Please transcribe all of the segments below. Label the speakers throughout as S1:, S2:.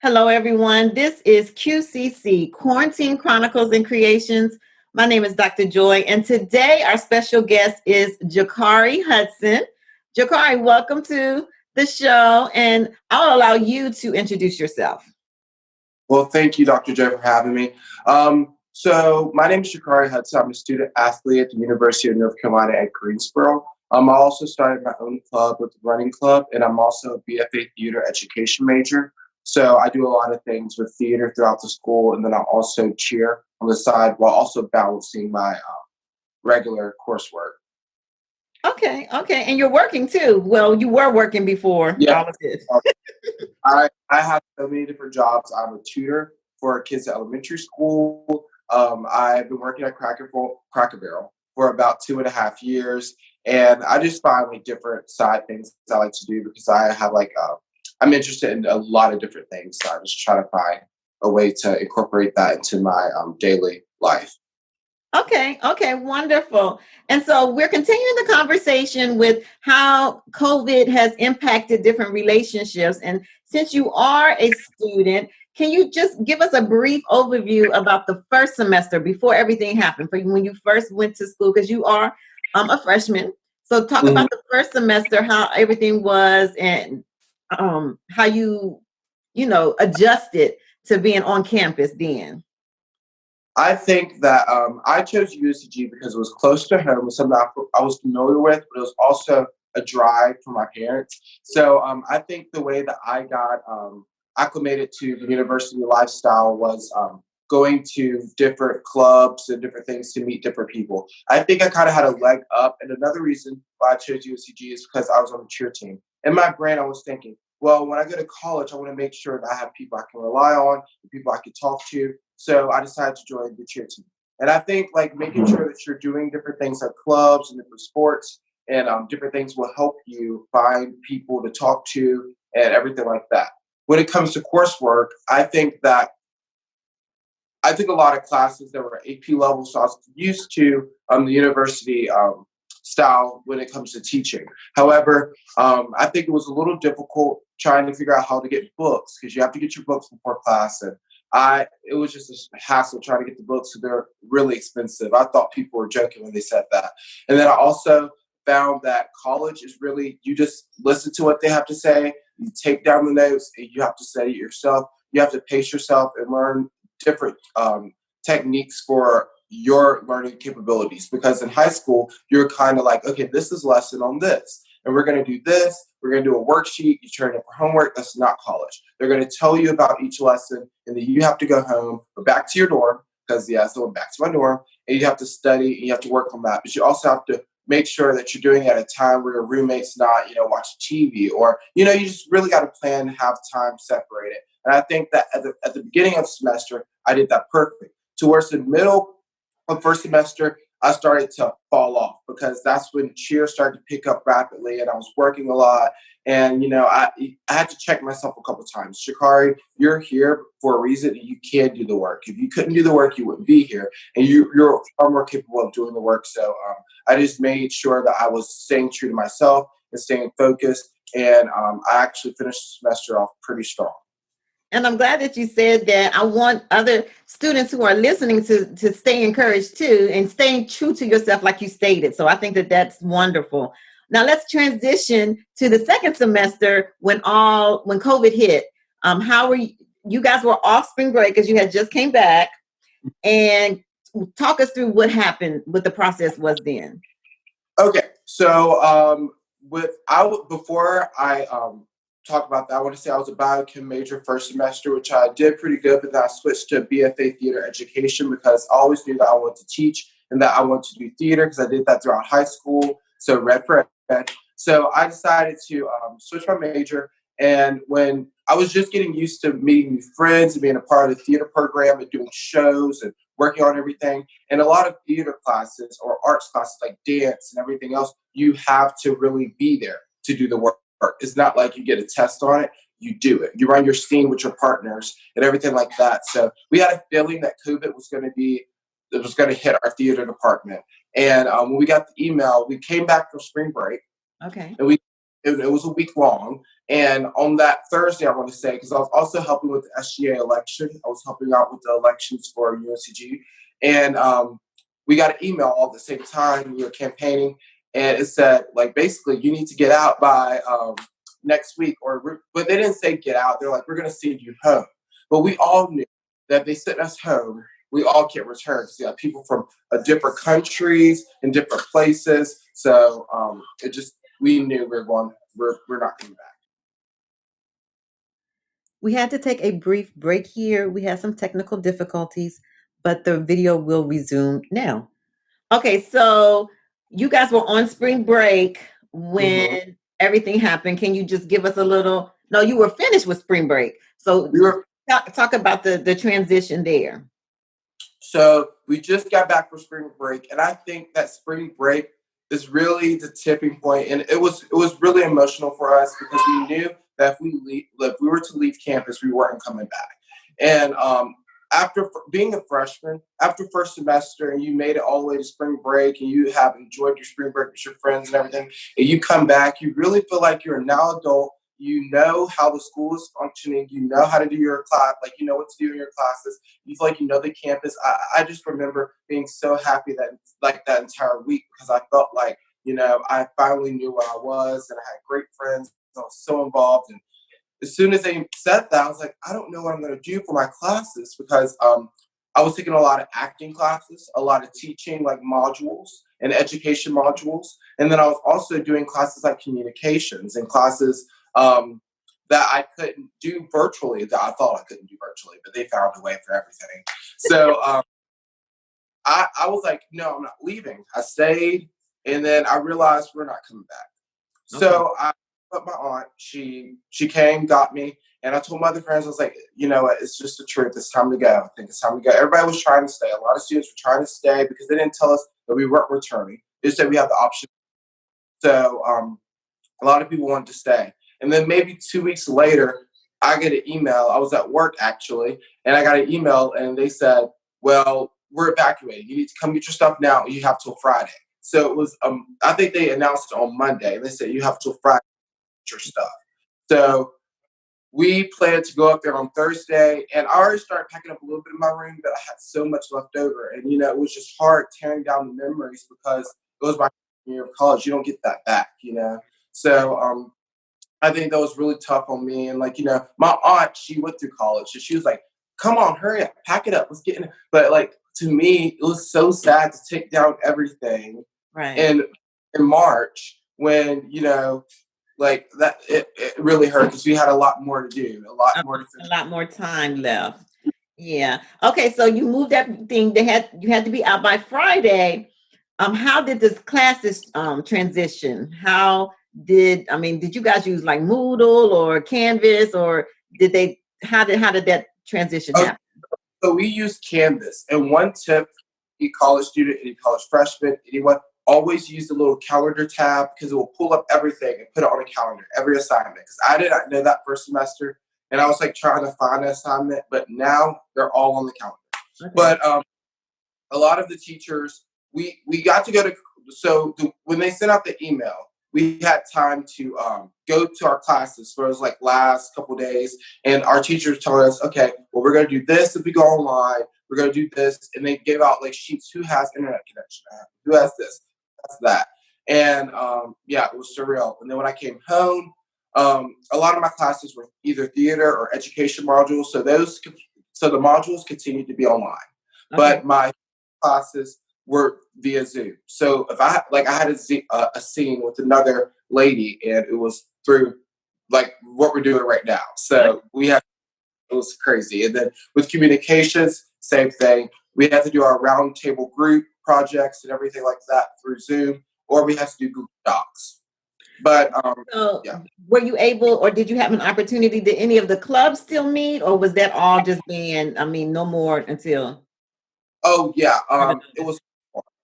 S1: Hello, everyone. This is QCC, Quarantine Chronicles and Creations. My name is Dr. Joy, and today our special guest is Jakari Hudson. Jakari, welcome to the show, and I'll allow you to introduce yourself.
S2: Well, thank you, Dr. Joy, for having me. So my name is Jakari Hudson. I'm a student athlete at the University of North Carolina at Greensboro. I also started my own club with the running club, and I'm also a BFA theater education major. So I do a lot of things with theater throughout the school, and then I also cheer on the side while also balancing my regular coursework.
S1: Okay, and you're working too. Well, you were working before
S2: Yeah,
S1: all of this.
S2: I have so many different jobs. I'm a tutor for kids at elementary school. I've been working at Cracker Barrel for about 2.5 years, and I just find like different side things I like to do because I have I'm interested in a lot of different things. So I just try to find a way to incorporate that into my daily life.
S1: Okay, wonderful. And so we're continuing the conversation with how COVID has impacted different relationships. And since you are a student, can you just give us a brief overview about the first semester before everything happened for you when you first went to school? Because you are a freshman. So talk about the first semester, how everything was, and how you adjusted to being on campus then.
S2: I think that I chose USCG because it was close to home, something I was familiar with, but it was also a drive for my parents. So I think the way that I got acclimated to the university lifestyle was going to different clubs and different things to meet different people. I think I kind of had a leg up. And another reason why I chose USCG is because I was on the cheer team. In my brain, I was thinking, well, when I go to college, I want to make sure that I have people I can rely on, people I can talk to. So I decided to join the cheer team. And I think like making sure that you're doing different things like clubs and different sports and different things will help you find people to talk to and everything like that. When it comes to coursework, I took a lot of classes that were AP level, so I was used to the university style when it comes to teaching. However, I think it was a little difficult trying to figure out how to get books because you have to get your books before class, and it was just a hassle trying to get the books, so they're really expensive. I thought people were joking when they said that. And then I also found that college is really you just listen to what they have to say, you take down the notes, and you have to study it yourself. You have to pace yourself and learn different techniques for your learning capabilities because in high school you're kind of like, okay, this is lesson on this and we're going to do this, we're going to do a worksheet, you turn it for homework. That's not college. They're going to tell you about each lesson and then you have to go home or back to your dorm because so I went back to my dorm and you have to study and you have to work on that, but you also have to make sure that you're doing it at a time where your roommate's not watching TV or you just really got to plan and have time separated. And I think that at the beginning of the semester I did that perfect. Towards the middle of first semester, I started to fall off because that's when cheer started to pick up rapidly and I was working a lot. And, I had to check myself a couple of times. Jakari, you're here for a reason and you can do the work. If you couldn't do the work, you wouldn't be here. And you're far more capable of doing the work. So I just made sure that I was staying true to myself and staying focused. And I actually finished the semester off pretty strong.
S1: And I'm glad that you said that. I want other students who are listening to stay encouraged too and staying true to yourself like you stated. So I think that that's wonderful. Now let's transition to the second semester when COVID hit. How were you guys were off spring break because you had just came back, and talk us through what happened, what the process was then.
S2: Okay, so before I talk about that, I want to say I was a biochem major first semester, which I did pretty good, but then I switched to BFA theater education because I always knew that I wanted to teach and that I wanted to do theater because I did that throughout high school. So red for ed. So I decided to switch my major. And when I was just getting used to meeting new friends and being a part of the theater program and doing shows and working on everything, and a lot of theater classes or arts classes like dance and everything else, you have to really be there to do the work. It's not like you get a test on it. You do it. You run your scene with your partners and everything like that. So we had a feeling that COVID was going to hit our theater department. And when we got the email, we came back from spring break.
S1: Okay.
S2: And we it was a week long. And on that Thursday, I want to say, because I was also helping with the SGA election, I was helping out with the elections for UNCG. And we got an email all at the same time. We were campaigning, and it said, like, basically, you need to get out by next week. But they didn't say get out. They're like, we're going to send you home. But we all knew that if they sent us home, we all can't return because you have people from different countries and different places. So we knew we're not coming back.
S1: We had to take a brief break here. We had some technical difficulties, but the video will resume now. Okay, so you guys were on spring break when everything happened. Can you just give us a little? No, you were finished with spring break. So talk about the transition there.
S2: So we just got back from spring break, and I think that spring break is really the tipping point, and it was really emotional for us because we knew that if we were to leave campus, we weren't coming back. And after being a freshman, after first semester, and you made it all the way to spring break, and you have enjoyed your spring break with your friends and everything, and you come back, you really feel like you're now adult. You know how the school is functioning. You know how to do your class, like you know what to do in your classes. You feel like you know the campus. I just remember being so happy that entire week because I felt like, I finally knew where I was and I had great friends. I was so involved. And as soon as they said that, I was like, I don't know what I'm going to do for my classes because I was taking a lot of acting classes, a lot of teaching like modules and education modules. And then I was also doing classes like communications and classes that I couldn't do virtually, that I thought I couldn't do virtually, but they found a way for everything. So I was like, no, I'm not leaving. I stayed, and then I realized we're not coming back. Okay. So I put my aunt, she came, got me, and I told my other friends, I was like, you know what, it's just the truth. It's time to go. I think it's time to go. Everybody was trying to stay. A lot of students were trying to stay because they didn't tell us that we weren't returning. They said we had the option. So a lot of people wanted to stay. And then maybe 2 weeks later, I get an email. I was at work actually, and I got an email, and they said, well, we're evacuating. You need to come get your stuff now. You have till Friday. So it was, I think they announced it on Monday. They said you have till Friday to get your stuff. So we planned to go up there on Thursday, and I already started packing up a little bit in my room, but I had so much left over. And, it was just hard tearing down the memories because it was my year of college. You don't get that back, So I think that was really tough on me. And my aunt, she went through college, and she was like, come on, hurry up, pack it up, let's get in. But to me, it was so sad to take down everything in March when, that it really hurt because we had a lot more to do, a lot
S1: more time left. Yeah. Okay. So you moved everything. You had to be out by Friday. How did this classes transition? Did you guys use like Moodle or Canvas, or how did that transition happen?
S2: So we use Canvas, and one tip, any college student, any college freshman, anyone, always use the little calendar tab because it will pull up everything and put it on a calendar, every assignment. Because I did not know that first semester, and I was trying to find an assignment, but now they're all on the calendar. Okay. But a lot of the teachers, we got to go to, when they sent out the email, we had time to go to our classes for those last couple days, and our teachers telling us, okay, well, we're going to do this if we go online. We're going to do this, and they gave out sheets. Who has internet connection? Who has this? That's that. And it was surreal. And then when I came home, a lot of my classes were either theater or education modules. So the modules continued to be online, but my classes were via Zoom. So if I had a scene with another lady, and it was through what we're doing right now. So it was crazy. And then with communications, same thing. We had to do our roundtable group projects and everything like that through Zoom, or we had to do Google Docs. But
S1: were you able, or did you have an opportunity? Did any of the clubs still meet, or was that all just being? No more until?
S2: Oh yeah, it was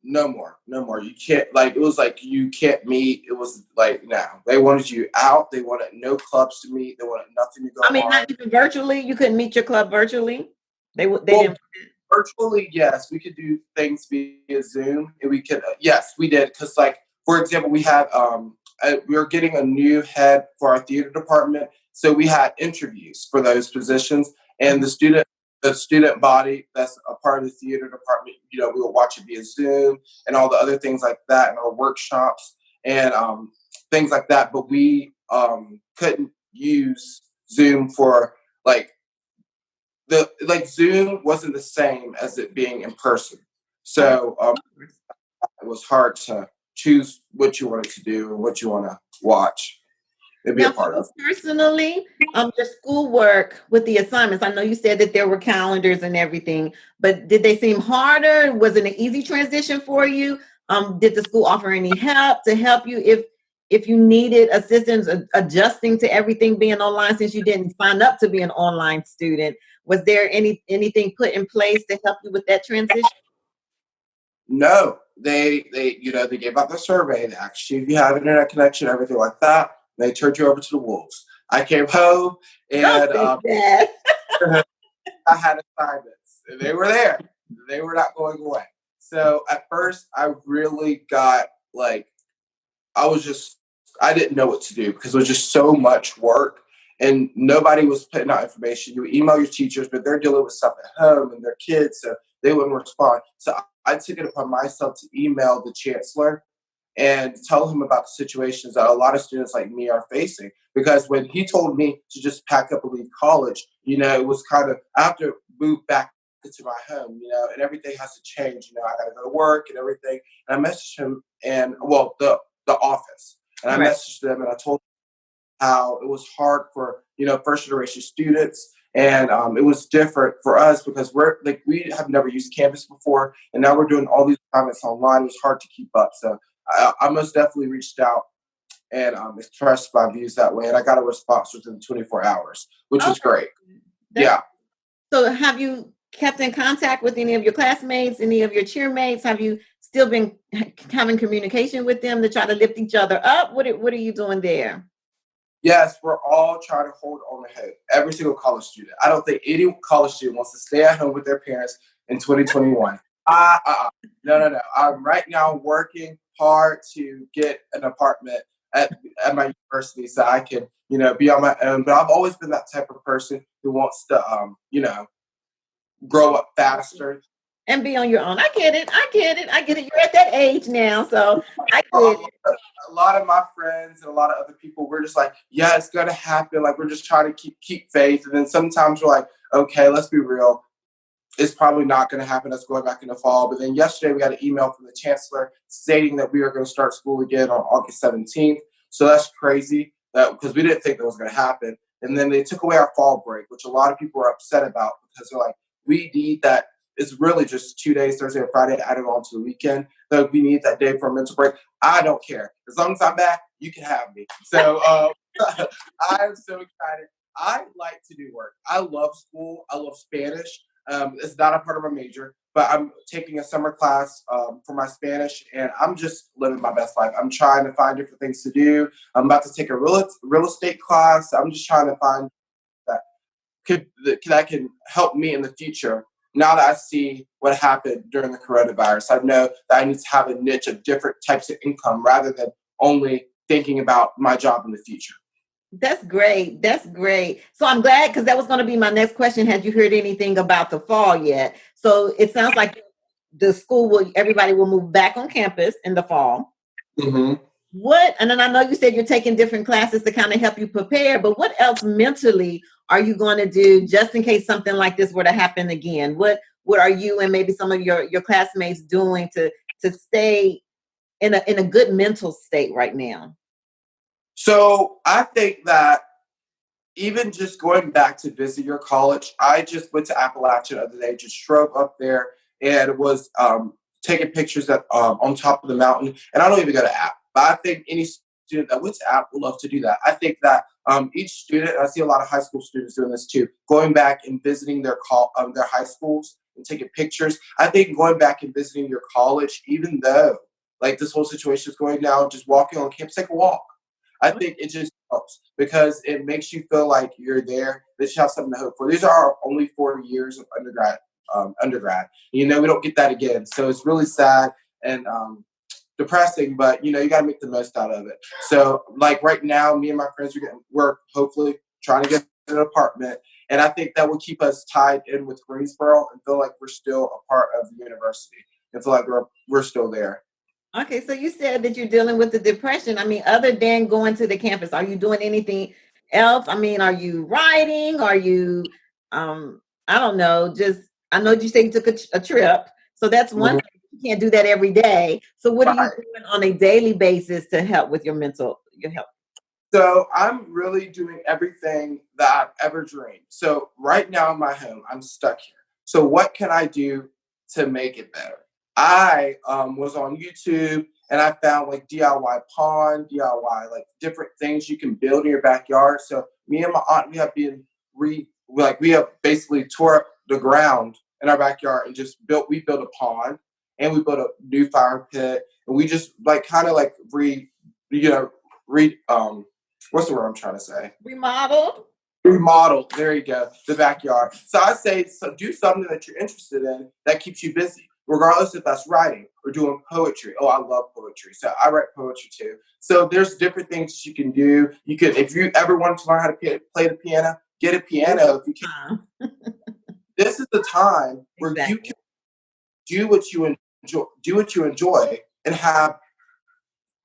S2: no more. You can't it was you can't meet. It was no. They wanted you out. They wanted no clubs to meet. They wanted nothing to go on.
S1: Not even virtually. You couldn't meet your club virtually. They didn't.
S2: Virtually, yes, we could do things via Zoom, and we could yes, we did because for example, we had we were getting a new head for our theater department. So we had interviews for those positions, and the student body that's a part of the theater department, we would watch it via Zoom and all the other things like that, and our workshops and things like that. But we couldn't use Zoom for Zoom wasn't the same as it being in person. So it was hard to choose what you wanted to do and what you want to watch and be a
S1: Now, for
S2: part
S1: you
S2: of.
S1: personally, your schoolwork with the assignments, I know you said that there were calendars and everything, but did they seem harder? Was it an easy transition for you? Did the school offer any help to help you if you needed assistance adjusting to everything being online since you didn't sign up to be an online student? Was there anything put in place to help you with that transition?
S2: No, they gave out the survey. They asked you if you have internet connection, everything like that. They turned you over to the wolves. I came home
S1: Don't
S2: and
S1: say that.
S2: I had assignments. And they were there. They were not going away. So at first, I really got I didn't know what to do because it was just so much work and nobody was putting out information. You email your teachers, but they're dealing with stuff at home and their kids, so they wouldn't respond. So I took it upon myself to email the chancellor and tell him about the situations that a lot of students like me are facing. Because when he told me to just pack up and leave college, it was kind of, I have to move back into my home, and everything has to change. I got to go to work and everything. And I messaged him the office. And I
S1: Right.
S2: messaged them and I told them how it was hard for, first generation students. And it was different for us because we have never used Canvas before. And now we're doing all these assignments online. It was hard to keep up. So I most definitely reached out and expressed my views that way. And I got a response within 24 hours, which was
S1: Okay.
S2: great.
S1: That's,
S2: Yeah.
S1: so have you kept in contact with any of your classmates, any of your cheermates? Have you still been having communication with them to try to lift each other up? What are you doing there?
S2: Yes, we're all trying to hold on to hope. Every single college student. I don't think any college student wants to stay at home with their parents in 2021. No. I'm right now working hard to get an apartment at my university so I can, be on my own. But I've always been that type of person who wants to, grow up faster.
S1: And be on your own. I get it. You're at that age now, so I get it.
S2: A lot of my friends and a lot of other people, we're just like, yeah, it's gonna happen. Like we're just trying to keep faith. And then sometimes we're like, okay, let's be real. It's probably not going to happen. That's going back in the fall. But then yesterday we got an email from the chancellor stating that we are going to start school again on August 17th. So that's crazy because we didn't think that was going to happen. And then they took away our fall break, which a lot of people are upset about because they're like, we need that. It's really just 2 days, Thursday and Friday, added on to the weekend. So we need that day for a mental break. I don't care. As long as I'm back, you can have me. So I'm so excited. I like to do work. I love school. I love Spanish. It's not a part of my major, but I'm taking a summer class for my Spanish, and I'm just living my best life. I'm trying to find different things to do. I'm about to take a real estate class. I'm just trying to find that can help me in the future. Now that I see what happened during the coronavirus, I know that I need to have a niche of different types of income rather than only thinking about my job in the future.
S1: That's great. That's great. So I'm glad because that was going to be my next question. Had you heard anything about the fall yet? So it sounds like everybody will move back on campus in the fall.
S2: Mm-hmm.
S1: And then I know you said you're taking different classes to kind of help you prepare, but what else mentally are you going to do just in case something like this were to happen again? What are you and maybe some of your classmates doing to stay in a good mental state right now?
S2: So I think that even just going back to visit your college, I just went to Appalachia the other day, just drove up there and was taking pictures on top of the mountain. And I don't even go to App, but I think any student that went to App would love to do that. I think that each student, I see a lot of high school students doing this too, going back and visiting their high schools and taking pictures. I think going back and visiting your college, even though like this whole situation is going down, just walking on campus, take a walk. I think it just helps because it makes you feel like you're there, that you have something to hope for. These are our only 4 years of undergrad. We don't get that again. So it's really sad. And depressing, but you know, you got to make the most out of it. So like right now, me and my friends we're hopefully trying to get an apartment, and I think that will keep us tied in with Greensboro and feel like we're still a part of the university and feel like we're still there.
S1: Okay, so you said that you're dealing with the depression. I mean, other than going to the campus, are you doing anything else? I mean, are you writing? Are you, I don't know, just, I know you said you took a trip. So that's one
S2: Mhm.
S1: thing. You can't do that every day. So what are you
S2: Right.
S1: doing on a daily basis to help with your health?
S2: So I'm really doing everything that I've ever dreamed. So right now in my home, I'm stuck here. So what can I do to make it better? I was on YouTube and I found like DIY pond, DIY like different things you can build in your backyard. So me and my aunt, we have basically tore up the ground in our backyard and we built a pond and we built a new fire pit and we just like kind of like you know re what's the word I'm trying to say?
S1: Remodeled?
S2: Remodel. There you go. The backyard. So I say, so do something that you're interested in that keeps you busy, regardless if that's writing or doing poetry. Oh, I love poetry. So I write poetry too. So there's different things you can do. You could, if you ever wanted to learn how to play the piano, get a piano. If you can, this is the time where you
S1: Exactly.
S2: can do what you enjoy, and have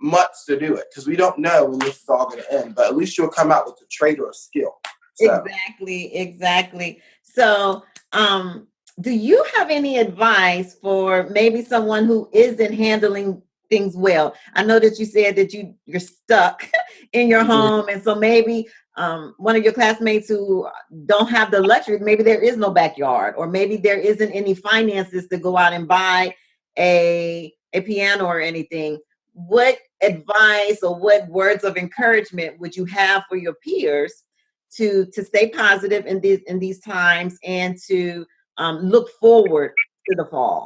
S2: months to do it because we don't know when this is all going to end. But at least you'll come out with a trade or a skill. So
S1: Exactly, exactly. So, do you have any advice for maybe someone who isn't handling things well? I know that you said that you're stuck in your
S2: mhm.
S1: home, and so maybe one of your classmates who don't have the luxury, maybe there is no backyard, or maybe there isn't any finances to go out and buy a piano or anything. What advice or what words of encouragement would you have for your peers to stay positive in these times and to look forward to the fall?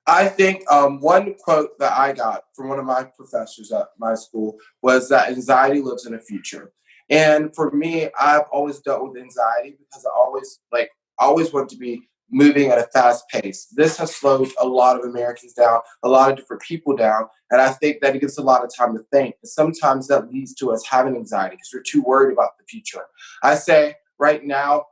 S2: I think one quote that I got from one of my professors at my school was that anxiety lives in the future. And for me, I've always dealt with anxiety because I always want to be moving at a fast pace. This has slowed a lot of Americans down, a lot of different people down, and I think that it gives a lot of time to think. And sometimes that leads to us having anxiety because we're too worried about the future. I say right now,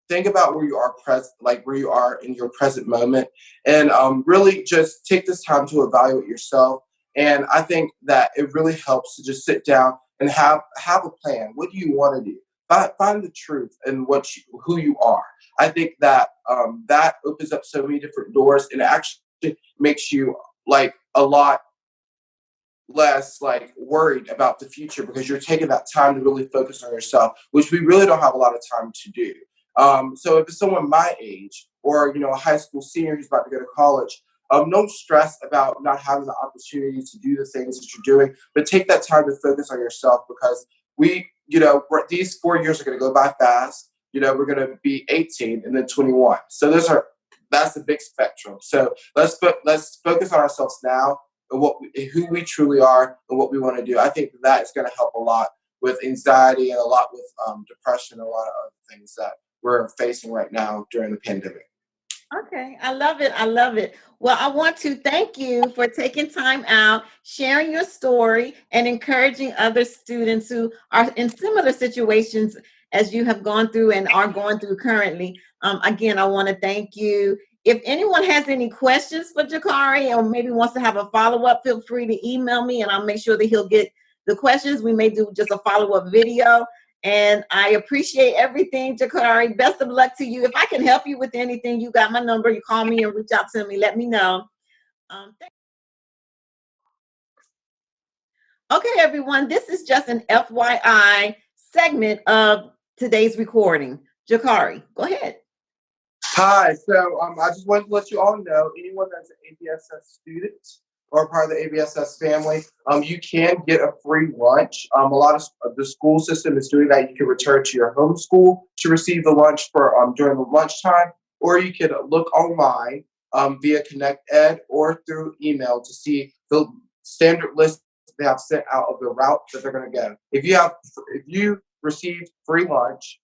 S2: think about where you are present, like where you are in your present moment, and really just take this time to evaluate yourself. And I think that it really helps to just sit down and have a plan. What do you want to do? Find the truth in who you are. I think that that opens up so many different doors, and it actually makes you like a lot less like worried about the future because you're taking that time to really focus on yourself, which we really don't have a lot of time to do. So if it's someone my age or a high school senior who's about to go to college, don't stress about not having the opportunity to do the things that you're doing, but take that time to focus on yourself because these 4 years are going to go by fast. We're going to be 18 and then 21. So that's a big spectrum. So let's focus on ourselves now and who we truly are and what we want to do. I think that is going to help a lot with anxiety and a lot with depression and a lot of other things that we're facing right now during the pandemic.
S1: Okay, I love it. I love it. Well, I want to thank you for taking time out, sharing your story, and encouraging other students who are in similar situations as you have gone through and are going through currently. Again, I want to thank you. If anyone has any questions for Jakari or maybe wants to have a follow up, feel free to email me and I'll make sure that he'll get the questions. We may do just a follow up video. And I appreciate everything, Jakari. Best of luck to you. If I can help you with anything, you got my number. You call me and reach out to me. Let me know. Okay, everyone. This is just an FYI segment of today's recording. Jakari, go ahead.
S2: Hi. So I just wanted to let you all know, anyone that's an ABSS student or part of the ABSS family, you can get a free lunch. A lot of the school system is doing that. You can return to your home school to receive the lunch for during the lunchtime, or you can look online via Connect Ed or through email to see the standard list they have sent out of the route that they're going to go. If you received free lunch,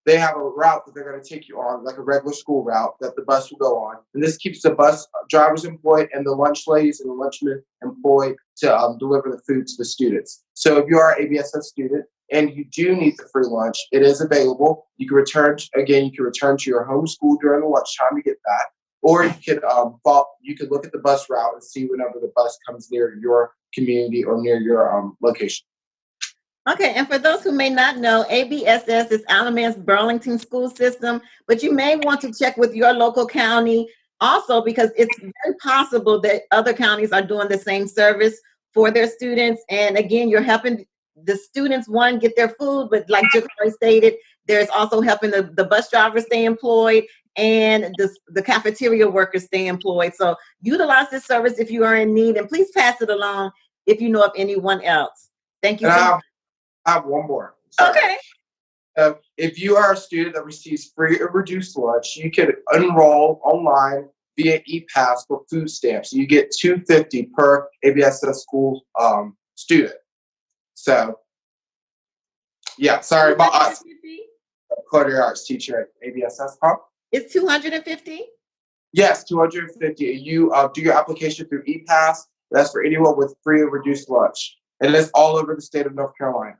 S2: they have a route that they're going to take you on, like a regular school route that the bus will go on. And this keeps the bus drivers employed and the lunch ladies and the lunchmen employed to deliver the food to the students. So if you are an ABSS student and you do need the free lunch, it is available. You can return, again, you can return to your home school during the lunchtime to get that. Or you could look at the bus route and see whenever the bus comes near your community or near your location.
S1: Okay, and for those who may not know, ABSS is Alamance Burlington School System, but you may want to check with your local county also because it's very possible that other counties are doing the same service for their students. And again, you're helping the students, one, get their food, but like Jakari stated, there's also helping the bus drivers stay employed and the cafeteria workers stay employed. So utilize this service if you are in need, and please pass it along if you know of anyone else. Thank you so much.
S2: I have one more. Sorry.
S1: Okay.
S2: If you are a student that receives free or reduced lunch, you can enroll online via ePass for food stamps. You get $2.50 per ABSS school student. So, yeah, sorry about us. Culinary arts teacher at ABSS, huh?
S1: It's 250?
S2: Yes, 250. You do your application through ePass. That's for anyone with free or reduced lunch. And it's all over the state of North Carolina.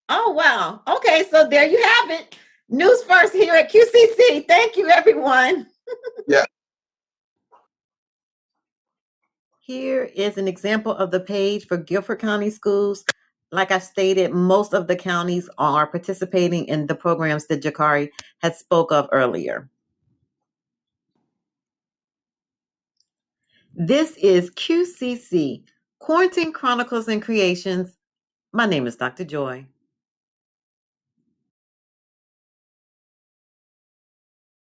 S1: Oh, wow. Okay, so there you have it. News first here at QCC. Thank you, everyone.
S2: Yeah.
S1: Here is an example of the page for Guilford County Schools. Like I stated, most of the counties are participating in the programs that Jakari had spoke of earlier. This is QCC, Quarantine Chronicles and Creations. My name is Dr. Joy.